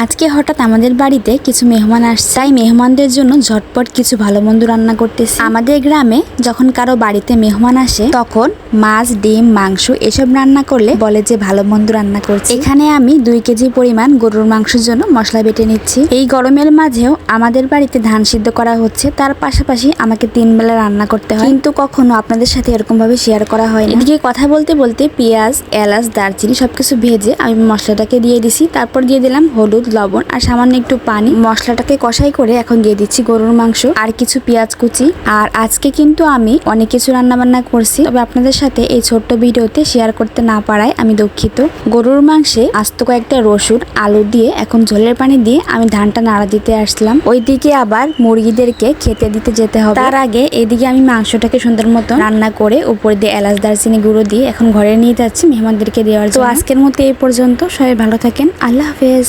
আজকে হঠাৎ আমাদের বাড়িতে কিছু মেহমান আসছে, তাই মেহমানদের জন্য ঝটপট কিছু ভালো মন্দ রান্না করতেছি। আমাদের গ্রামে যখন কারো বাড়িতে মেহমান আসে তখন মাছ, ডিম, মাংস এসব রান্না করলে বলে যে ভালো মন্দ রান্না করছে। এখানে আমি 2 কেজি পরিমাণ গরুর মাংসের জন্য মশলা বেটে নিচ্ছি। এই গরমের মাঝেও আমাদের বাড়িতে ধান সিদ্ধ করা হচ্ছে, তার পাশাপাশি আমাকে 3 বেলা রান্না করতে হয়, কিন্তু কখনো আপনাদের সাথে এরকম ভাবে শেয়ার করা হয় না। এদিকে কথা বলতে বলতে পেঁয়াজ, এলাচ, দারচিনি সবকিছু ভেজে আমি মশলাটাকে দিয়ে দিছি। তারপর দিয়ে দিলাম হলুদ, লবণ আর সামান্য একটু পানি। মশলাটাকে কষাই করে এখন দিয়ে দিচ্ছি গরুর মাংস আর কিছু পেঁয়াজ কুচি। আর আজকে কিন্তু আমি অনেক কিছু রান্না বান্না করছি, তবে আপনাদের সাথে এই ছোট্ট ভিডিওতে শেয়ার করতে না পারায় আমি দুঃখিত। গরুর মাংসে আস্ত কয়েকটা রসুন, আলু দিয়ে এখন ঝোলের পানি দিয়ে আমি ধানটা নাড়া দিতে আসলাম। ওইদিকে আবার মুরগিদেরকে খেতে দিতে যেতে হবে। তার আগে এদিকে আমি মাংসটাকে সুন্দর মতো রান্না করে উপরে দিয়ে এলাচ, দারচিনি গুঁড়ো দিয়ে এখন ঘরে নিয়ে যাচ্ছি মেহমানদেরকে দেওয়ার জন্য। তো আজকের মতো এই পর্যন্ত, সবাই ভালো থাকেন, আল্লাহ হাফেজ।